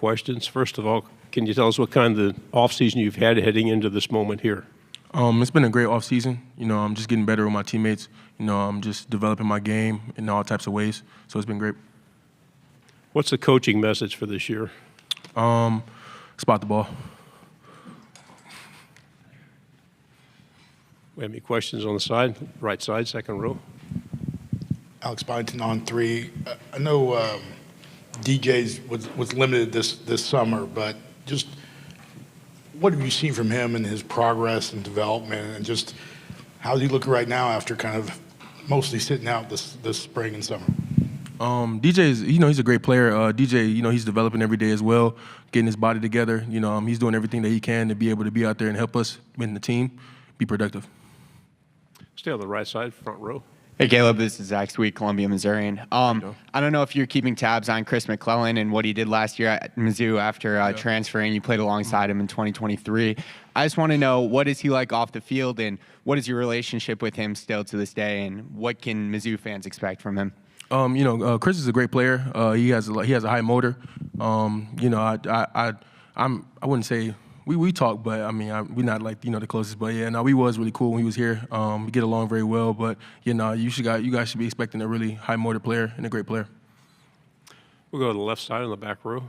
questions. First of all, can you tell us what kind of offseason you've had heading into this moment here? It's been a great offseason. I'm just getting better with my teammates. I'm just developing my game in all types of ways. So it's been great. What's the coaching message for this year? Spot the ball. We have any questions on the side? Right side, second row. Alex Byington on three. I know DJ's was limited this summer, but just what have you seen from him and his progress and development, and just how's he looking right now after kind of mostly sitting out this spring and summer? DJ is, he's a great player. DJ, he's developing every day as well, getting his body together. He's doing everything that he can to be able to be out there and help us win the team, be productive. Stay on the right side, front row. Hey, Caleb, this is Zach Sweet, Columbia, Missourian. I don't know if you're keeping tabs on Chris McClellan and what he did last year at Mizzou after transferring. You played alongside him in 2023. I just want to know, what is he like off the field, and what is your relationship with him still to this day, and what can Mizzou fans expect from him? Chris is a great player. He has a high motor. I wouldn't say we talk, but I mean we're not like the closest. But yeah, no, we was really cool when he was here. We get along very well. But you guys should be expecting a really high motor player and a great player. We'll go to the left side on the back row.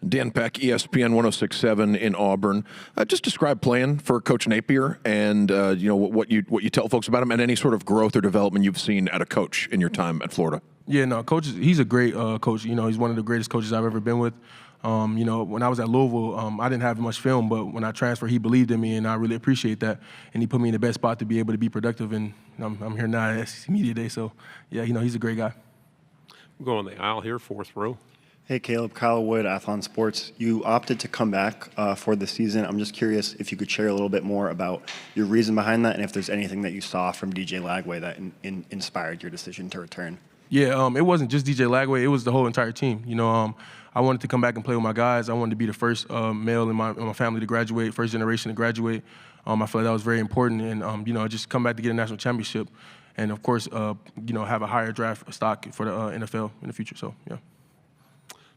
Dan Peck, ESPN 106.7 in Auburn. Just describe playing for Coach Napier, and what you tell folks about him, and any sort of growth or development you've seen at a coach in your time at Florida. Yeah, no, coach. He's a great coach. He's one of the greatest coaches I've ever been with. When I was at Louisville, I didn't have much film, but when I transferred, he believed in me, and I really appreciate that. And he put me in the best spot to be able to be productive. And I'm here now at SEC Media Day, so yeah, he's a great guy. We'll go on the aisle here, fourth row. Hey, Caleb, Kyle Wood, Athlon Sports. You opted to come back for the season. I'm just curious if you could share a little bit more about your reason behind that, and if there's anything that you saw from DJ Lagway that inspired your decision to return. Yeah, it wasn't just DJ Lagway. It was the whole entire team. I wanted to come back and play with my guys. I wanted to be the first male in my family to graduate, first generation to graduate. I feel like that was very important, and just come back to get a national championship, and of course, have a higher draft stock for the NFL in the future. So yeah.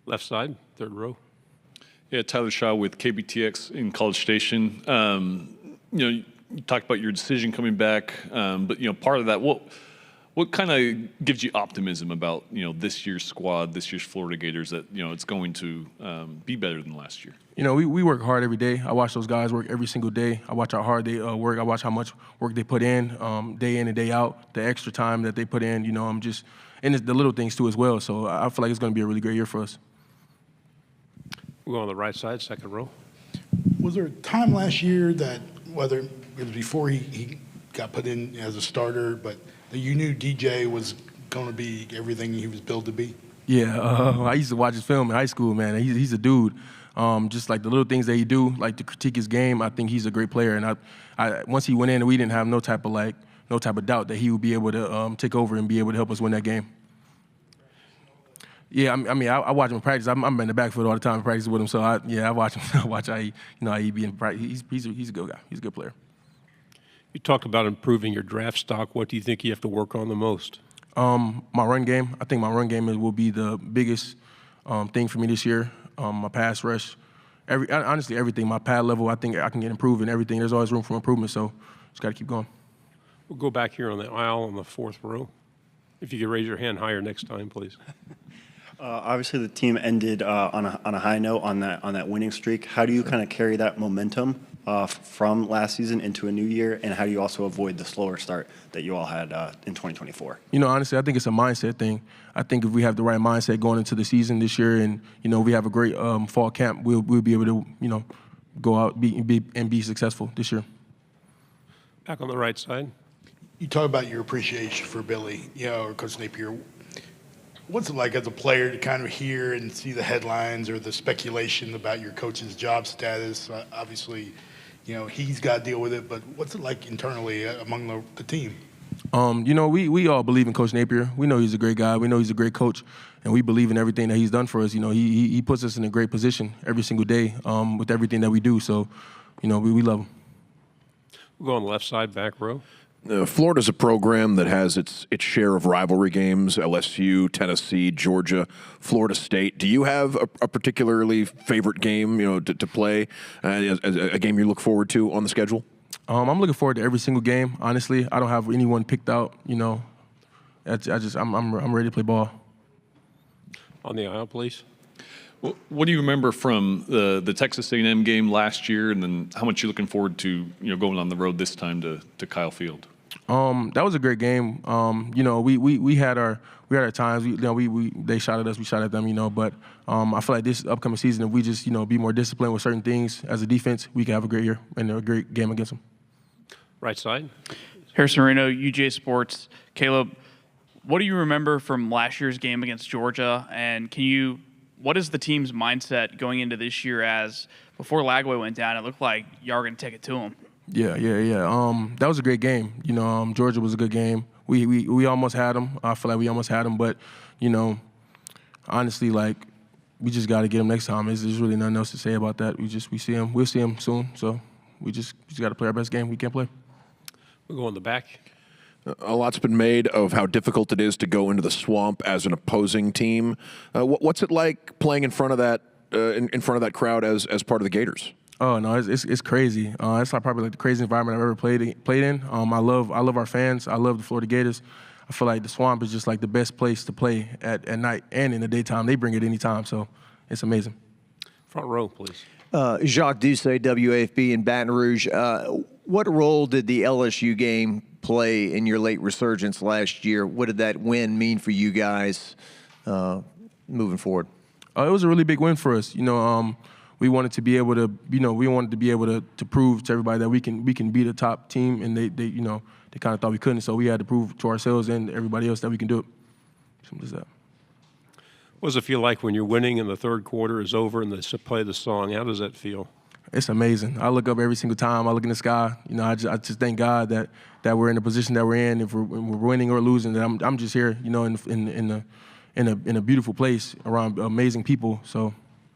Left side, third row. Yeah, Tyler Shaw with KBTX in College Station. You talked about your decision coming back, but part of that, what kind of gives you optimism about this year's squad, this year's Florida Gators, that it's going to be better than last year? We work hard every day. I watch those guys work every single day. I watch how hard they work. I watch how much work they put in and day out. The extra time that they put in. And it's the little things too as well. So I feel like it's going to be a really great year for us. We'll go on the right side, second row. Was there a time last year that, whether it was before he got put in as a starter, but that you knew DJ was going to be everything he was built to be? Yeah, I used to watch his film in high school, man. He's a dude. Just like the little things that he do, like to critique his game, I think he's a great player. And I once he went in, we didn't have no type of doubt that he would be able to take over and be able to help us win that game. Yeah, I watch him in practice. I'm in the backfield all the time in practice with him. So I watch him. I watch how he be in practice. He's a good guy. He's a good player. You talked about improving your draft stock. What do you think you have to work on the most? My run game. I think my run game will be the biggest thing for me this year. My pass rush, honestly everything. My pad level, I think I can get improved in everything. There's always room for improvement. So just got to keep going. We'll go back here on the aisle on the fourth row. If you could raise your hand higher next time, please. Obviously, the team ended on a high note on that winning streak. How do you kind of carry that momentum from last season into a new year, and how do you also avoid the slower start that you all had in 2024? Honestly, I think it's a mindset thing. I think if we have the right mindset going into the season this year, and we have a great fall camp, we'll be able to go out and be successful this year. Back on the right side. You talk about your appreciation for Billy, or Coach Napier. What's it like as a player to kind of hear and see the headlines or the speculation about your coach's job status? Obviously, he's got to deal with it, but what's it like internally among the team? We all believe in Coach Napier. We know he's a great guy. We know he's a great coach, and we believe in everything that he's done for us. He puts us in a great position every single day with everything that we do. So, we love him. We'll go on the left side, back row. Florida's a program that has its share of rivalry games: LSU, Tennessee, Georgia, Florida State. Do you have a particularly favorite game, to play, a game you look forward to on the schedule? I'm looking forward to every single game. Honestly, I don't have anyone picked out. I'm ready to play ball. On the aisle, please. What do you remember from the Texas A&M game last year, and then how much you're looking forward to going on the road this time to Kyle Field? That was a great game. We had our times. They shot at us, we shot at them. But I feel like this upcoming season, if we just be more disciplined with certain things as a defense, we can have a great year and a great game against them. Right side. Harrison Reno, UJ Sports. Caleb, what do you remember from last year's game against Georgia, and what is the team's mindset going into this year? As before Lagway went down, it looked like y'all were going to take it to him. Yeah. That was a great game. Georgia was a good game. We almost had them. I feel like we almost had them, but honestly, we just got to get them next time. There's really nothing else to say about that. We'll see them soon. So we just got to play our best game we can play. We'll go in the back. A lot's been made of how difficult it is to go into the swamp as an opposing team. What's it like playing in front of that in front of that crowd as part of the Gators? Oh no, it's crazy. It's probably the craziest environment I've ever played in. I love our fans. I love the Florida Gators. I feel like the swamp is just the best place to play at night and in the daytime. They bring it anytime, so it's amazing. Front row, please. Jacques Doucet, WAFB in Baton Rouge. What role did the LSU game play in your late resurgence last year? What did that win mean for you guys moving forward? It was a really big win for us. We wanted to be able to prove to everybody that we can beat a top team, and they kind of thought we couldn't. So we had to prove to ourselves and everybody else that we can do it. Simple as that. What does it feel like when you're winning and the third quarter is over and they play the song? How does that feel? It's amazing. I look up every single time. I look in the sky. I just thank God that we're in the position that we're in. If we're winning or losing, that I'm just here, in a beautiful place around amazing people. So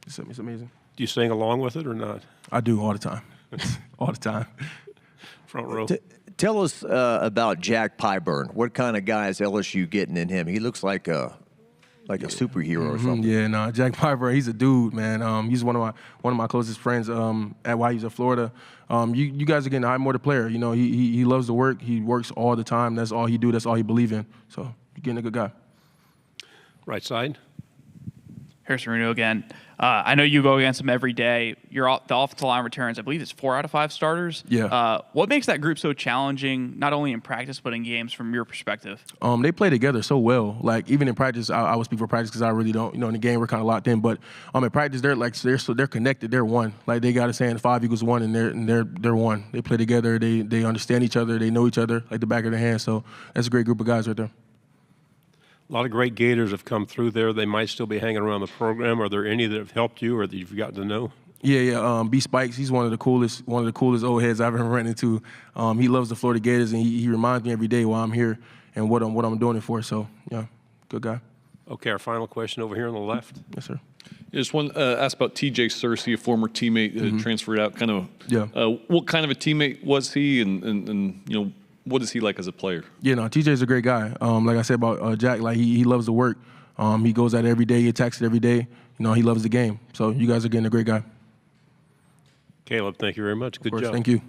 it's amazing. Do you sing along with it or not? I do all the time. All the time. Front row. Tell us about Jack Pyburn. What kind of guy is LSU getting in him? He looks like a superhero or something. Yeah, no, Jack Piper, he's a dude, man. He's one of my closest friends while he's at Florida. You guys are getting a high motor player. He loves to work. He works all the time. That's all he do. That's all he believe in. So you're getting a good guy. Right side. Harrison Reno again. I know you go against them every day. The offensive line returns, I believe it's 4 out of 5 starters. Yeah. What makes that group so challenging, not only in practice but in games from your perspective? They play together so well. Even in practice, I would speak for practice because I really don't. In the game we're kind of locked in. But in practice, they're connected. They're one. They got a saying 5 equals 1, and they're one. They play together. They understand each other. They know each other like the back of their hand. So that's a great group of guys right there. A lot of great Gators have come through there. They might still be hanging around the program. Are there any that have helped you or that you've gotten to know? Yeah. B Spikes, he's one of the coolest old heads I've ever run into. He loves the Florida Gators, and he reminds me every day while I'm here and what I'm doing it for. So yeah, good guy. Okay, our final question over here on the left. Yes, sir. Just one ask about TJ Searcy, a former teammate that transferred out. What kind of a teammate was he, and what is he like as a player? Yeah, no, TJ's a great guy. Like I said about Jack, he loves to work. He goes at it every day. He attacks it every day. He loves the game. So you guys are getting a great guy. Caleb, thank you very much. Good Of course, job. thank you.